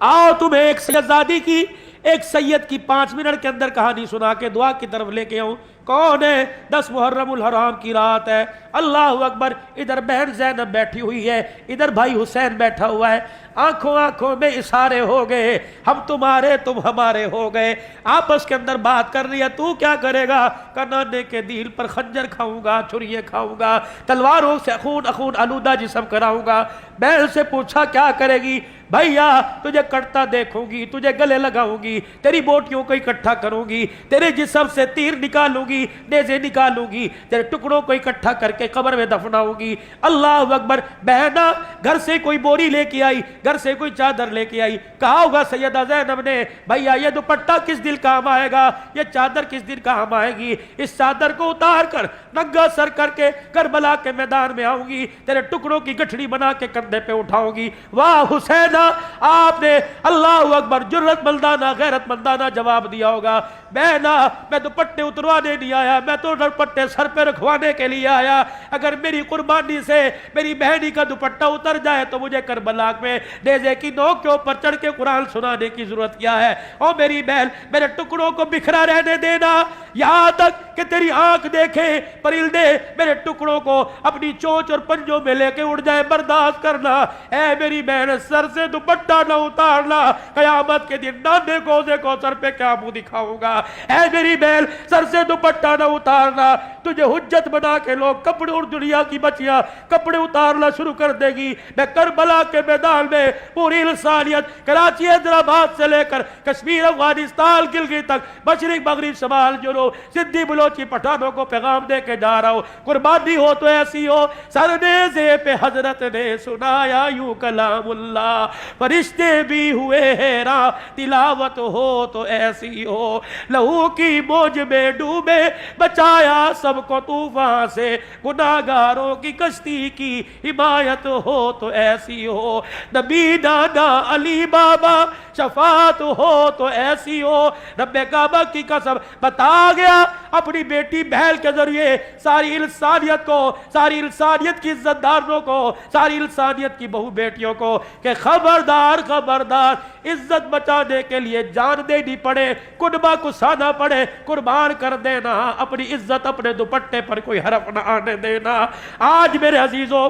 آؤ تمہیں ایک سیدزادی کی، ایک سید کی 5 منٹ کے اندر کہانی سنا کے دعا کی طرف لے کے آؤں۔ کون ہے؟ 10 محرم الحرام کی رات ہے، اللہ اکبر۔ ادھر بہن زینب بیٹھی ہوئی ہے، ادھر بھائی حسین بیٹھا ہوا ہے، آنکھوں آنکھوں میں اشارے ہو گئے، ہم تمہارے تم ہمارے ہو گئے، آپس کے اندر بات کر رہی ہے۔ تو کیا کرے گا؟ نانے کے دل پر خنجر کھاؤں گا، چھریے کھاؤں گا، تلواروں سے خون آلودہ جسم کراؤں گا۔ بہن سے پوچھا کیا کرے گی؟ بھیا تجھے کٹتا دیکھوں گی، تجھے گلے لگاؤں گی، تیری بوٹیوں کو اکٹھا کروں گی، تیرے جسم سے تیر نکالوں گی، نیزے نکالوں گی، تیرے ٹکڑوں کو اکٹھا کر کے قبر میں دفناؤں گی۔ اللہ اکبر۔ بہنا گھر سے کوئی بوری لے کے آئی، گھر سے کوئی چادر لے کے آئی، کہا ہوگا سیدہ زینب نے بھیا یہ دوپٹہ کس دن کام آئے گا، یہ چادر کس دن کام آئے گی، اس چادر کو اتار کر ننگا سر کر کے کربلا کے میدان میں آؤں گی، تیرے ٹکڑوں کی گٹھڑی بنا کے کندھے پہ اٹھاؤں گی۔ واہ حسین، آپ نے اللہ اکبر جرت مندانہ غیرت مندانہ جواب دیا ہوگا۔ بہنا میں دوپٹے اتروانے نہیں آیا، میں تو دوپٹے سر پہ رکھوانے کے لیے آیا۔ اگر میری قربانی سے میری بہنی کا دوپٹہ اتر جائے تو مجھے کربلا میں نیزے کی نوک کے اوپر چڑھ کے قرآن سنانے کی ضرورت کیا ہے؟ او میری بہن، میرے ٹکڑوں کو بکھرا رہنے دینا، یہاں تک کہ تیری آنکھ دیکھے پرندے میرے ٹکڑوں کو اپنی چونچ اور پنجوں میں لے کے اڑ جائے، برداشت کرنا۔ اے میری بہن، سر سے دوپٹہ نہ اتارنا، قیامت کے دن نانے کوزے کو سر پہ کیا منہ دکھاؤں گا۔ اے میری بہن، سر سے دوپٹہ نہ اتارنا، تجھے حجت بنا کے لوگ کپڑے، اور دنیا کی بچیاں کپڑے اتارنا شروع کر دے گی۔ میں کربلا کے میدان میں پوری انسانیت، کراچی حیدرآباد سے لے کر کشمیر، افغانستان، گلگت تک، مشرق مغرب شمال جنوب، سندھی بلوچی پٹھانوں کو پیغام دے کے جا رہا ہوں۔ قربانی ہو تو ایسی ہو، سر نیزے پہ حضرت نے سنایا یوں کلام اللہ، فرشتے بھی ہوئے حیران، تلاوت ہو تو ایسی ہو، لہو کی موج میں ڈوبے بچایا سب کو طوفان سے، گناہگاروں کی کشتی کی حمایت ہو تو ایسی ہو، نبی نانا علی بابا شفاعت ہو تو ایسی ہو۔ رب کعبہ کی قسم بتا گیا اپنی بیٹی بہن کے ذریعے ساری انسانیت کو، ساری انسانیت کی عزت داروں کو، ساری انسانیت کی بہو بیٹیوں کو کہ خبردار خبردار، عزت بچانے کے لیے جان دینی پڑے، کنبہ کسانا پڑے، قربان کر دینا، اپنی عزت اپنے دوپٹے پر کوئی حرف نہ آنے دینا۔ آج میرے عزیزوں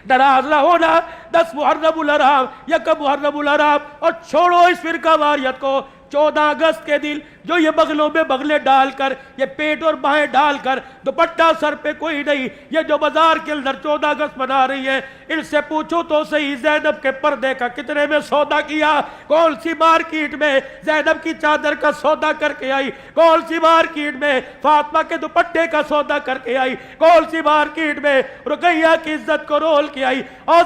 ناراض نہ ہونا، 10 محرم الحرام، 1 محرم الحرام، اور چھوڑو اس فرقہ واریت کو۔ 14 اگست کے دن جو یہ بغلوں میں بغلے ڈال کر، یہ پیٹ اور بائیں ڈال کر، دوپٹہ سر پہ کوئی نہیں، یہ جو بازار کے اندر 14 اگست منا رہی ہے، ان سے پوچھو تو صحیح زینب کے پردے کا کتنے میں سودا کیا؟ کون سی مارکیٹ میں زینب کی چادر کا سودا کر کے آئی؟ کون سی مارکیٹ میں فاطمہ کے دوپٹے کا سودا کر کے آئی؟ کون سی مارکیٹ میں رقیہ کی عزت کو رول کے آئی؟ اور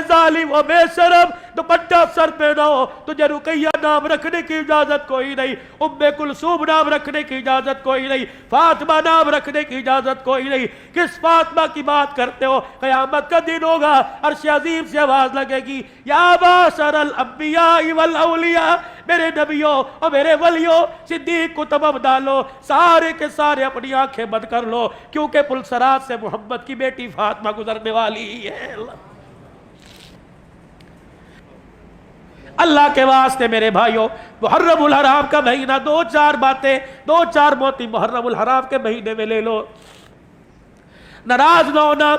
ظالم و بے شرم، دوپٹہ سر پہ نہ ہو، تجھے رقیہ نام رکھنے کی اجازت کوئی نہیں، ام کلثوم نام رکھنے کی اجازت کوئی نہیں، فاطمہ نام رکھنے کی اجازت کوئی نہیں۔ کس فاطمہ کی بات کرتے ہو؟ قیامت کا دن ہوگا، عرش عظیم سے آواز لگے گی، یا معشر الانبیاء والاولیاء، میرے نبیوں اور میرے ولیوں، صدیق کو تمام ڈالو، سارے کے سارے اپنی آنکھیں بند کر لو، کیونکہ پلسرات سے محمد کی بیٹی فاطمہ گزرنے والی ہے۔ اللہ کے واسطے میرے بھائیوں، محرم الحرام کا مہینہ، 2-4 باتیں، 2-4 موتی محرم الحرام کے مہینے میں لے لو۔ ناراض نہ ہونا،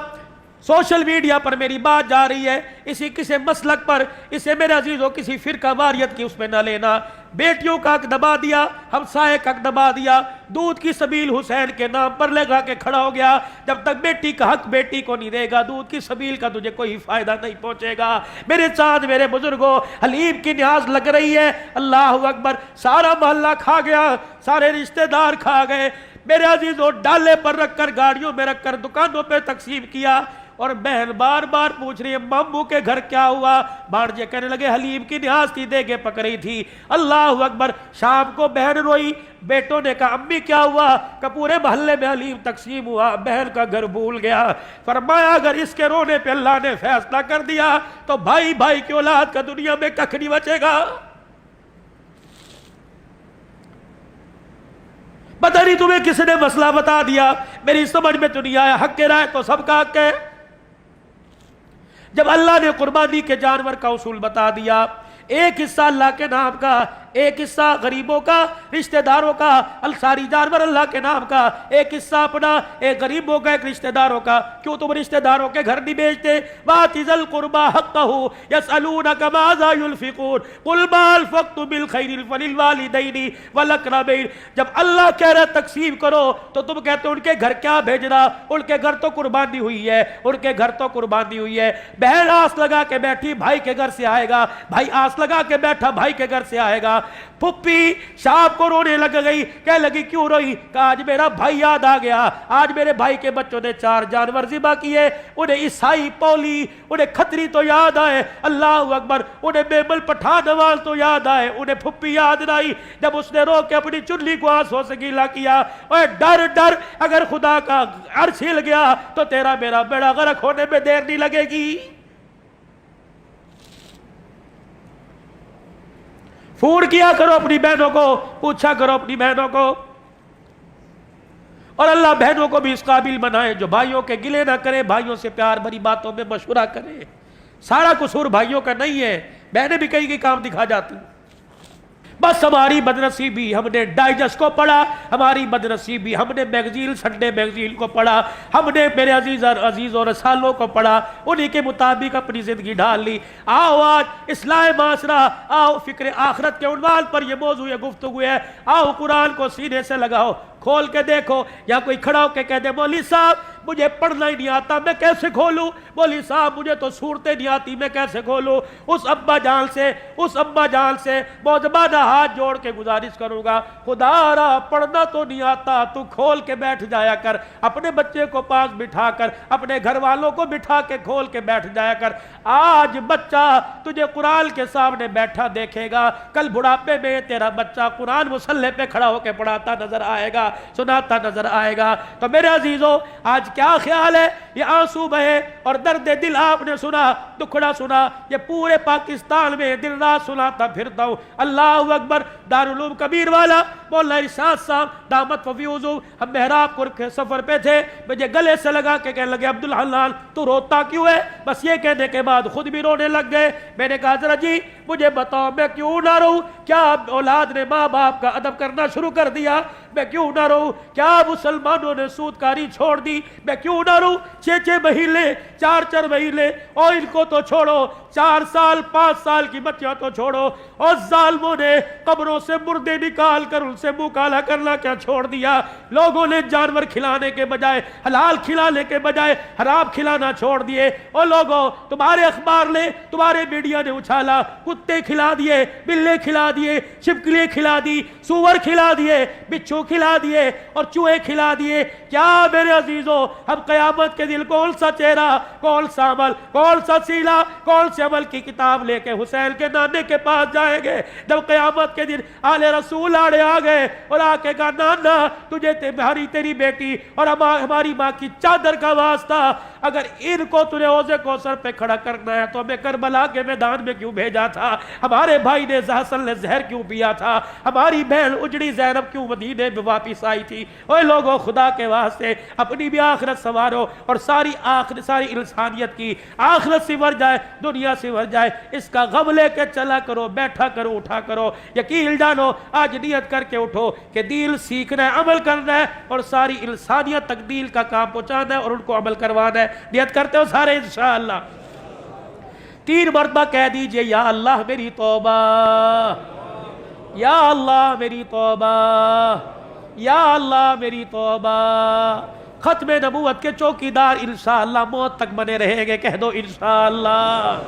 سوشل میڈیا پر میری بات جا رہی ہے، کسی مسلک پر، اسے میرے عزیزوں کسی فرقہ واریت کی اس میں نہ لینا۔ بیٹیوں کا حق دبا دیا، ہمسائے کا حق دبا دیا، دودھ کی سبیل حسین کے نام پر لگا کے کھڑا ہو گیا۔ جب تک بیٹی کا حق بیٹی کو نہیں دے گا، دودھ کی سبیل کا تجھے کوئی فائدہ نہیں پہنچے گا۔ میرے چاند، میرے بزرگوں، حلیم کی نیاز لگ رہی ہے، اللہ اکبر، سارا محلہ کھا گیا، سارے رشتہ دار کھا گئے۔ میرے عزیزوں ڈالے پر رکھ کر، گاڑیوں میں رکھ کر دکانوں پہ تقسیم کیا، اور بہن بار بار پوچھ رہی ہے ماموں کے گھر کیا ہوا؟ بھانجے کہنے لگے حلیم کی نیاز تھی، دے کے پک رہی تھی۔ اللہ اکبر۔ شام کو بہن روئی، بیٹوں نے کہا امی کیا ہوا؟ کہ پورے محلے میں حلیم تقسیم ہوا، بہن کا گھر بھول گیا۔ فرمایا اگر اس کے رونے پہ اللہ نے فیصلہ کر دیا تو بھائی بھائی کی اولاد کا دنیا میں ککھ نہیں بچے گا۔ پتہ نہیں تمہیں کس نے مسئلہ بتا دیا، میری سمجھ میں تو نہیں آیا۔ حق کے رائے تو سب کا حق ہے۔ جب اللہ نے قربانی کے جانور کا اصول بتا دیا، ایک حصہ اللہ کے نام کا، ایک حصہ غریبوں کا، رشتہ داروں کا، ساری جانور اللہ کے نام کا، ایک حصہ اپنا، ایک غریبوں کا، ایک رشتہ داروں کا۔ کیوں تم رشتہ داروں کے گھر نہیں بیچتے؟ وَآتِ ذَا الْقُرْبَىٰ حَقَّهُ يَسْأَلُونَكَ مَاذَا يُنْفِقُونَ قُلْ مَا أَنفَقْتُم مِّنْ خَيْرٍ فَلِلْوَالِدَيْنِ وَالْأَقْرَبَيْنِ۔ جب اللہ کہہ رہا ہے تقسیم کرو تو تم کہتے ہو ان کے گھر کیا بھیجنا، ان کے گھر تو قربانی ہوئی ہے، ان کے گھر تو قربانی ہوئی ہے۔ بہن آس لگا کے بیٹھی بھائی کے گھر سے آئے گا، بھائی آس لگا کے بیٹھا بھائی کے گھر سے آئے گا۔ پھپھی شام کو رونے لگ گئی، کہہ لگی کیوں روئی؟ کہا آج میرا بھائی یاد آ گیا، آج میرے بھائی کے بچوں نے 4 جانور ذبح کیے، انہیں عیسائی پولی، انہیں کھتری تو یاد آئے، اللہ اکبر، انہیں بیبل پٹھان نواز تو یاد آئے، انہیں پھپھی یاد نہ آئی۔ جب اس نے رو کے اپنی چنلی کو آنسوں سے گیلا کیا، اوے ڈر ڈر، اگر خدا کا عرش ہل گیا تو تیرا میرا بیڑا غرق ہونے میں دیر نہیں لگے گی۔ فون کیا کرو اپنی بہنوں کو، پوچھا کرو اپنی بہنوں کو، اور اللہ بہنوں کو بھی اس قابل بنائے جو بھائیوں کے گلے نہ کرے، بھائیوں سے پیار بھری باتوں میں مشورہ کرے۔ سارا قصور بھائیوں کا نہیں ہے، بہنیں بھی کئی کام دکھا جاتی ہیں۔ بس ہماری بدنصیبی ہم نے ڈائجسٹ کو پڑھا، ہماری بدنصیبی ہم نے میگزین، سنڈے میگزین کو پڑھا، ہم نے میرے عزیز اور رسالوں کو پڑھا، انہی کے مطابق اپنی زندگی ڈال لی۔ آؤ آج اصلاح معاشرہ، آؤ فکر آخرت کے عنوان پر یہ موضوع گفتگو ہے، آؤ قرآن کو سینے سے لگاؤ، کھول کے دیکھو۔ یا کوئی کھڑا ہو کے کہہ دے مولوی صاحب مجھے پڑھنا ہی نہیں آتا، میں کیسے کھولوں؟ مولوی صاحب مجھے تو صورتیں نہیں آتی، میں کیسے کھولوں؟ اس ابا جان سے معذبانہ ہاتھ جوڑ کے گزارش کروں گا، خدا را پڑھنا تو نہیں آتا، تو کھول کے بیٹھ جایا کر، اپنے بچے کو پاس بٹھا کر، اپنے گھر والوں کو بٹھا کے کھول کے بیٹھ جایا کر۔ آج بچہ تجھے قرآن کے سامنے بیٹھا دیکھے گا، کل بڑھاپے میں تیرا بچہ قرآن مصلی پہ کھڑا ہو کے پڑھاتا نظر آئے گا، سناتا نظر آئے گا۔ تو میرے عزیزوں آج کیا خیال ہے؟ یہ آنسو بہے اور درد دل آپ نے سنا، دکھڑا سنا، یہ پورے پاکستان میں دن رات سناتا پھرتا ہوں۔ اللہ اکبر۔ دارالعلوم کبیر والا مولانا ارشاد صاحب دامت ففیوزو، ہم محراب کو رکھے سفر پہ تھے، مجھے گلے سے لگا کے کہنے لگے عبدالحنان تو روتا کیوں ہے؟ بس یہ کہنے کے بعد خود بھی رونے لگ گئے۔ میں نے کہا ذرا جی مجھے بتاؤ میں کیوں نہ رہوں؟ کیا اولاد نے ماں باپ کا ادب کرنا شروع کر دیا؟ میں کیوں نہ رہوں؟ کیا مسلمانوں نے سود کاری چھوڑ دی؟ میں کیوں نہ رہوں؟ 6 مہینے 4 مہینے، اور ان کو تو چھوڑو، 4 سال 5 سال کی بچیاں تو چھوڑو، اور ظالموں نے قبروں سے مردے نکال کر ان سے منہ کالا کرنا کیا چھوڑ دیا؟ لوگوں نے جانور کھلانے کے بجائے، حلال کھلانے کے بجائے حرام کھلانا چھوڑ دیے۔ اور لوگوں تمہارے اخبار نے، تمہارے میڈیا نے اچھالا، کتے کھلا دیے، بلے کھلا دیے، چھپکلیاں کھلا دی، سور کھلا دیے، بچھو کھلا دیے اور چوہے کھلا دیے۔ کیا میرے عزیزوں ہم قیامت کے دن کون سا چہرہ، کون سا عمل، کون سا سیلا، کون سے عمل کی کتاب لے کے حسین کے نانے کے پاس جائیں گے؟ جب قیامت کے دن آل رسول آڑے آ گئے اور آ کے کہا نانا تجھے تیری بیٹی اور ہماری ماں کی چادر کا واسطہ، اگر ان کو تجھے حوض کوثر پہ کھڑا کرنا ہے تو ہمیں کربلا کے میدان میں کیوں بھیجا تھا؟ ہمارے بھائی نے حسن نے زہر کیوں پیا تھا؟ ہماری بہن اجڑی زینب کیوں مدینے میں واپس آئی تھی؟ اوے لوگوں خدا کے واسطے اپنی بھی آخرت سنوارو، اور ساری انسانیت کی آخرت سنور جائے، دنیا سنور جائے، اس کا غم لے کے چلا کرو، بیٹھا کرو، اٹھا کرو۔ یقین جانو آج نیت کر کے اٹھو کہ دین سیکھنا ہے، عمل کرنا ہے، اور ساری انسانیت تک دین کا کام پہنچانا ہے اور ان کو عمل کروانا ہے۔ نیت کرتے ہو سارے انشاءاللہ؟ 3 مرتبہ کہہ دیجئے یا اللہ میری توبہ، یا اللہ میری توبہ، یا اللہ میری توبہ۔ ختم نبوت کے چوکیدار انشاءاللہ موت تک بنے رہیں گے، کہہ دو انشاءاللہ۔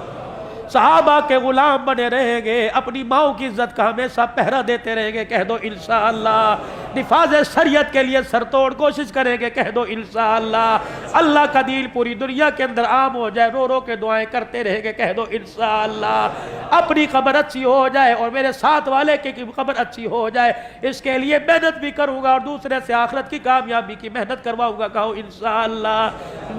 صحابہ کے غلام بنے رہیں گے، اپنی ماؤں کی عزت کا ہمیشہ پہرا دیتے رہیں گے، کہہ دو انشاءاللہ۔ نفاذ شریعت کے لیے سر توڑ کوشش کریں گے، کہہ دو انشاءاللہ۔ اللہ کا دین پوری دنیا کے اندر عام ہو جائے، رو رو کے دعائیں کرتے رہیں گے، کہہ دو انشاءاللہ۔ اپنی قبر اچھی ہو جائے اور میرے ساتھ والے کی قبر اچھی ہو جائے، اس کے لیے محنت بھی کروں گا اور دوسرے سے آخرت کی کامیابی کی محنت کرواؤں گا، کہو انشاءاللہ۔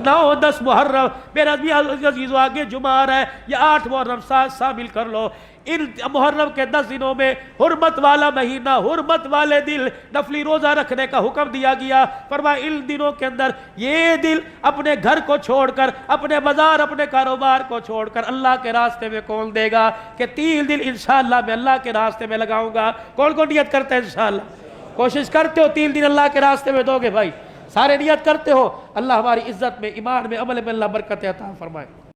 9-10 محرم میرا بھی عزیزو آگے جمعہ ہے، یہ 8 محرم ساتھ شامل کر لو۔ ان محرم کے 10 دنوں میں حرمت والا مہینہ، حرمت والے دل، نفلی روزہ رکھنے کا حکم دیا گیا۔ فرمایا ان دنوں کے اندر یہ دل اپنے گھر کو چھوڑ کر، اپنے بازار، اپنے کاروبار کو چھوڑ کر اللہ کے راستے میں کون دے گا کہ 3 دن انشاءاللہ میں اللہ کے راستے میں لگاؤں گا؟ کون کون نیت کرتے ہیں انشاءاللہ؟ کوشش کرتے ہو 3 دن اللہ کے راستے میں دو گے بھائی؟ سارے نیت کرتے ہو؟ اللہ ہماری عزت میں، ایمان میں، عمل میں اللہ برکت عطا فرمائے۔